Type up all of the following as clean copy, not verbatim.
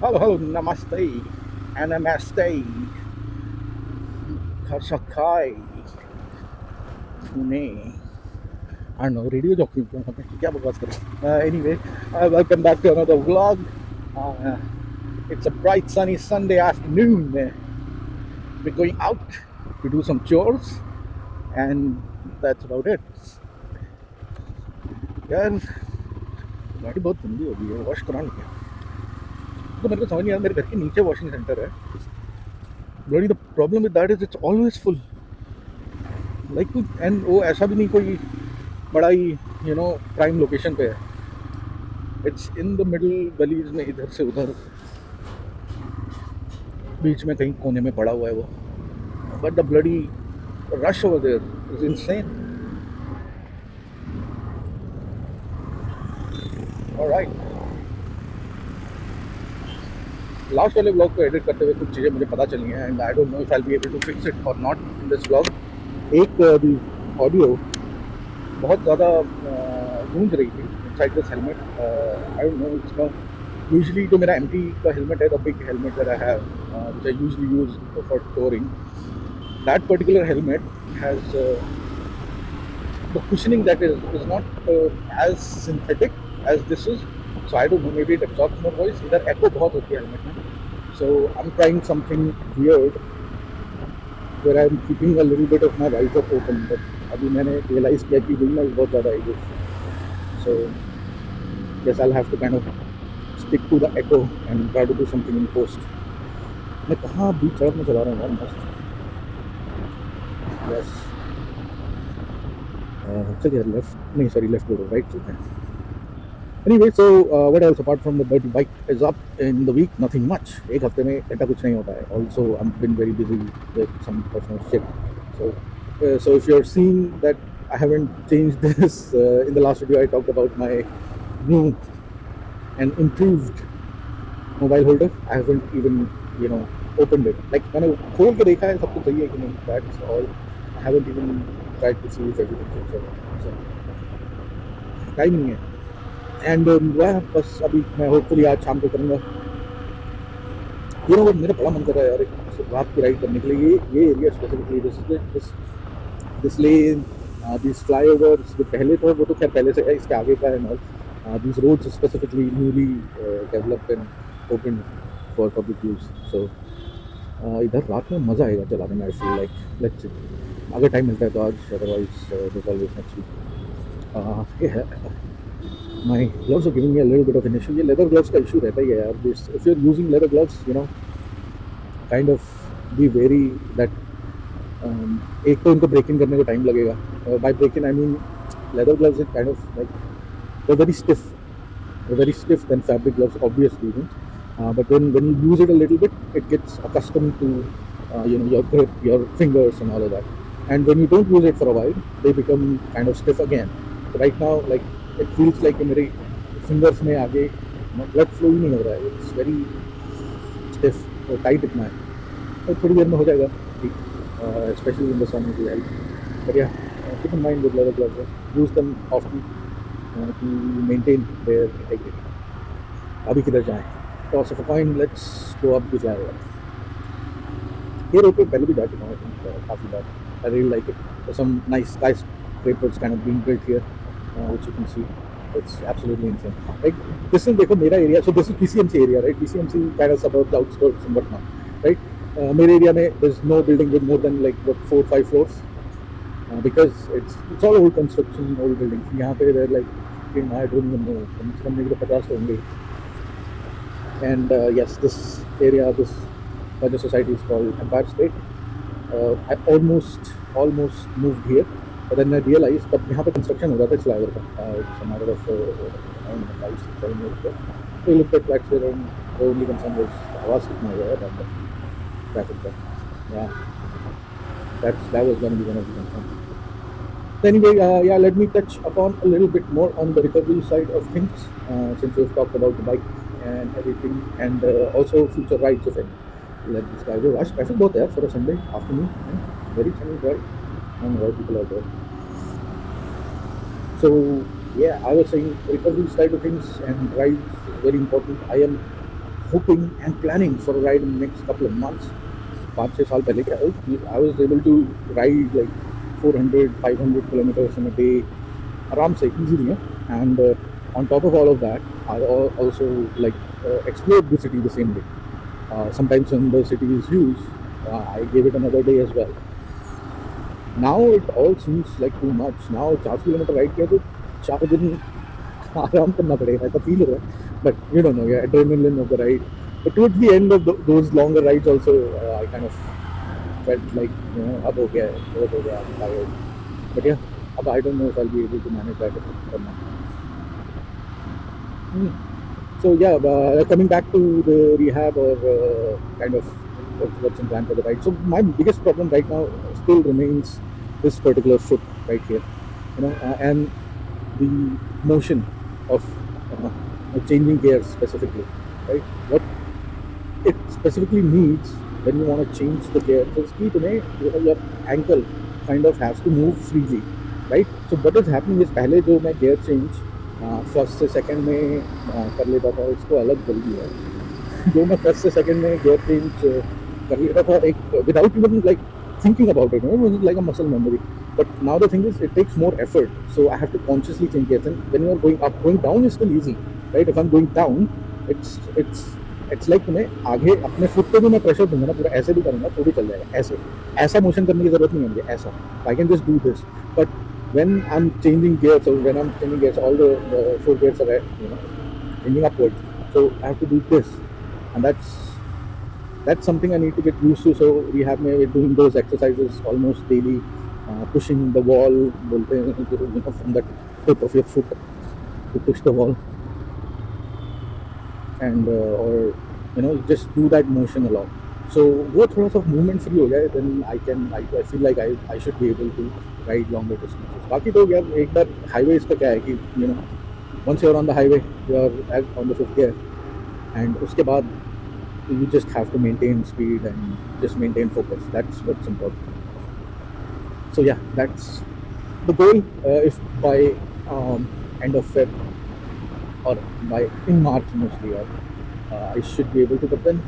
Hello, hello, namaste, and namaste, Kasakai, Pune. I don't know, radio jockey. क्या बकवास करें? Anyway, welcome back to another vlog. Uh, it's a bright, sunny Sunday afternoon. We're going out to do some chores, and that's about it. यार गाड़ी बहुत गंदी हो गई है, वॉश करा नहीं है। तो मेरे को समझ नहीं आया, मेरे घर के नीचे वॉशिंग सेंटर है। Bloody the problem with that is it's always full. Like, and वो ऐसा भी नहीं कोई बड़ा ही प्राइम लोकेशन पे है। इट्स इन द मिडिल गलीज में, इधर से उधर बीच में कहीं कोने में पड़ा हुआ है वो। But the bloody rush over there is insane. Alright, last वाले ब्लॉग को एडिट करते हुए कुछ चीज़ें मुझे पता चली हैं and I don't know if I will be able to fix it और नॉट इन दिस ब्लॉग। एक ऑडियो बहुत ज़्यादा गूंज रही थी inside this helmet. I don't know इसका यूजुअली जो मेरा एमटी का हेलमेट है, the big helmet that I have which I usually use for touring, that particular helmet has the cushioning that is not as synthetic as this is. So I don't know, maybe it absorbs more voice. Either echo बहुत होती है helmet में. So I'm trying something weird where I'm keeping a little bit of my visor open. But अभी मैंने realize किया कि wind noise बहुत ज़्यादा है this. So yes, I'll have to kind of stick to the echo and try to do something in post. मैं कहाँ बीच सड़क में चला रहा हूँ यार, मस्त. Yes. चलिए लेफ्ट नहीं, सॉरी लेफ्ट रोड, राइट चलते हैं. Anyway, so what else apart from the dirty bike is up in the week? Nothing much. एक हफ्ते में ऐसा कुछ नहीं होता है. Also, I've been very busy with some personal shit. So if you're seeing that I haven't changed this in the last video, I talked about my new and improved mobile holder. I haven't even opened it. Like मैंने खोल के देखा है सब कुछ सही है कि नहीं. That's all. I haven't even tried to see if everything is okay. So time नहीं है. एंड वह बस अभी मैं होपफुली आज शाम को करूँगा. वो मेरा बड़ा मन कर रहा है यार एक रात की राइड करने के लिए. ये area specifically this lane, this flyovers जो पहले तो वो तो खैर पहले से है, इसके आगे का है और this roads specifically newly developed and open for public use. So इधर रात में मज़ा आएगा चलाने में. I feel like let's see, अगर टाइम मिलता है तो आज, otherwise this always next week. ये है. My gloves are giving me a little bit of an issue. ये leather gloves का issue रहता ही है यार. This, if you're using leather gloves, kind of be wary that एक तो उनको break in करने को time लगेगा. By break in I mean leather gloves is kind of like they're very stiff than fabric gloves, obviously. But then when you use it a little bit, it gets accustomed to your grip, your fingers, and all of that. And when you don't use it for a while, they become kind of stiff again. So right now, like it feels like मेरे fingers में आगे blood flow ही नहीं हो रहा है. It's very stiff और tight इतना है. और थोड़ी देर में हो जाएगा ठीक, especially in the sun it will help. But yeah, keep in mind with leather gloves, use them often to maintain their integrity. अभी किधर जाएं? Toss of a coin. Let's go up the flyover. ये road पे पहले भी जा चुका हूँ काफ़ी बार. I really like it. There's some nice skyscrapers kind of being built here, which you can see. It's absolutely insane. Like this is देखो मेरा area. So this is PCMC area, right? PCMC kind of suburbs, outskirts and whatnot, right? मेरे area में there's no building with more than like 4-5 floors, because it's all old construction, old buildings. यहाँ पे they're like I don't even know, कम से कम मेरे को 50 होंगे. And yes, this area, this budget society is called Empire State. I almost moved here, but then I realized that यहाँ पे construction हो रहा था इस फ्लाईओवर का. It's a matter of 5-7 years ago. So we looked at flats here and the only concern was आवाज़ कितना हुआ है and the traffic jam. Yeah, that was going to be one of the concerns. So anyway, yeah, let me touch upon a little bit more on the recovery side of things, since we've talked about the bike and everything, and also future rides if any. Let this guy go. आज traffic बहुत है यार for a Sunday afternoon. Very sunny drive and a lot of people are there. So yeah, I was saying recovery side of things and rides is very important. I am hoping and planning for a ride in the next couple of months. 5-6 साल पहले क्या I was able to ride like 400-500 kilometers in a day आराम से easily, and on top of all of that I also like explored the city the same day. Sometimes when the city is huge, I gave it another day as well. Now it all seems like too much. Now 4 kilometre ride किया तो 4 दिन आराम करना पड़ेगा ऐसा feel हो रहा है. But you don't know, yeah, adrenaline of the ride. But towards the end of those longer rides also, I kind of felt like, अब हो गया है, बहुत हो गया, I'm tired. But yeah, अब I don't know if I'll be able to manage that or not. So yeah, coming back to the rehab or kind of what's in plan for the ride. So my biggest problem right now still remains this particular foot right here, and the motion of changing gears specifically, right? What it specifically needs when you want to change the gear is that your ankle kind of has to move freely, right? So what is happening is पहले जो मैं gear change first से second में कर लेता था उसको अलग जल्दी है. जो मैं फर्स्ट से सेकंड में gear change कर लेता था एक without even like thinking about it, it was like a muscle memory. But now the thing is, it takes more effort, so I have to consciously change gears. And when you are going up, going down is still easy, right? If I'm going down, it's like तुम्हें आगे अपने foot पे भी मैं pressure दूंगा ना, पूरा ऐसे भी करूँगा तो भी चल जाएगा. ऐसा मोशन करने की जरूरत नहीं है मुझे. ऐसा I can just do this. But when I'm changing gears, or when I'm changing gears, all the 4 gears are changing upwards. So I have to do this, and that's something I need to get used to. So rehab में we're doing those exercises almost daily, pushing the wall, बोलते हैं, from the tip of your foot to push the wall, and or just do that motion a lot. So वो थोड़ा सा movement free हो जाए, then I feel like I should be able to ride longer distances. बाकी तो यार एक बार highway इसका क्या है कि once you're on the highway, you're on the 5th gear, and उसके बाद you just have to maintain speed and just maintain focus. That's what's important. So yeah, that's the goal. If by end of Feb or by in March mostly, or I should be able to. But then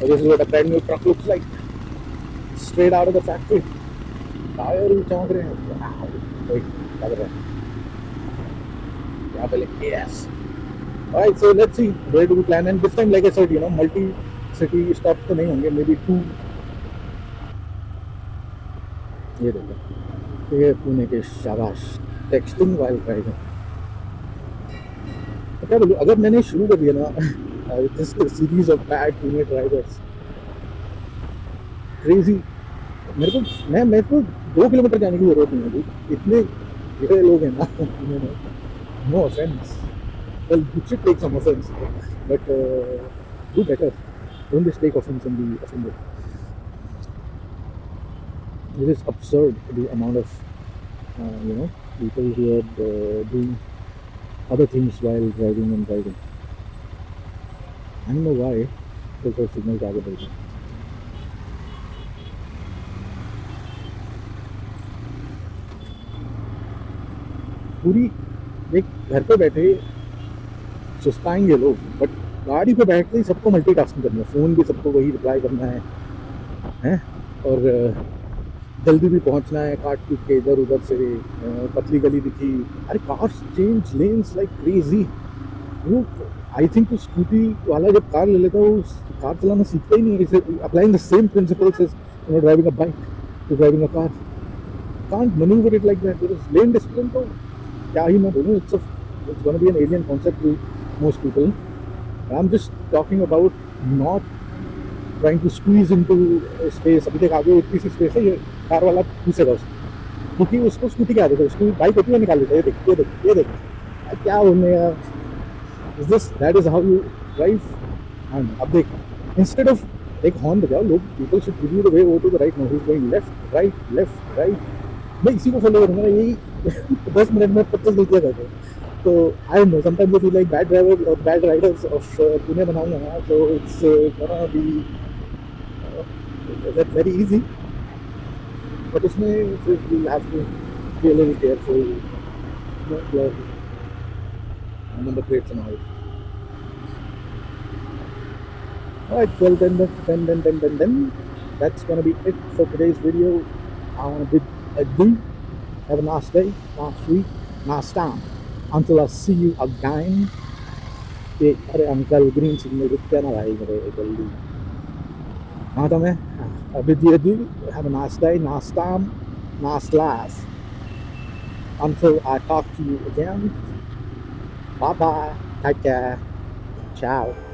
this is what a brand new truck looks like, straight out of the factory. Tire ही चौंक रहे हैं. Wait, क्या कर रहे हैं? यहाँ पे yes. Alright, so let's see where do we plan, and this time, like I said, multi-city stops तो नहीं होंगे, maybe 2. ये देखो, ये पुणे के शाबाश, texting while driving. तो क्या बोलूँ, अगर मैंने शुरू कर दिया ना this series of bad Pune drivers, crazy. मेरे को 2 किलोमीटर जाने की जरूरत नहीं है. इतने ये लोग हैं ना पुणे में, no offense. Well, you should take some offense, but do better. Don't just take offense and be offended. It is absurd the amount of people who are doing other things while driving and driving. I don't know why, because signals are available. पूरी एक घर पे बैठे सुस्ताएंगे लोग, but गाड़ी पे बैठते ही सबको मल्टीटास्किंग करना है. फ़ोन भी सबको वही रिप्लाई करना है, और जल्दी भी पहुंचना है, काट पीट के इधर उधर से. पतली गली दिखी, अरे cars change lens like crazy. वो आई थिंक स्कूटी वाला जब कार ले लेता है वो कार चलाना सीखता ही नहीं है. Applying the same principles as driving a bike to driving a car. Can't manoeuvre it like that. Lane discipline तो क्या ही मैं बोलूँ, it's going to be an alien concept to most people. I'm just talking about not trying to squeeze into space. अभी तक आगे इतनी सी space है, ये कार वाला पूछेगा उसको, क्योंकि उसको स्कूटी क्या देता है, उसकी बाइक होती है निकाल देता है. ये देख क्या बोलने यार. That is how you drive. And अब देख, instead of एक हॉर्न बजाओ, लोग people should give you the way over to the right. Now he's going left right. मैं इसी को फॉलो करूँगा. यही 10 मिनट में 25 गलतियाँ करते हैं. So I don't know. Sometimes I feel like bad drivers or bad riders of Pune बनाऊंगा ना, so it's gonna be that's very easy. But उसमें you have to be a little careful. number plates and all. Alright, well then. That's gonna be it for today's video. I wanna bid adieu. Have a nice day, nice week, nice time. Until I see you again. अरे uncle green signal रुक क्या ना भाई मेरे जल्दी. हाँ तो मैं अभी दिए दी. Have a nice day, nice time, nice life. Until I talk to you again. Bye bye. Take care. Ciao.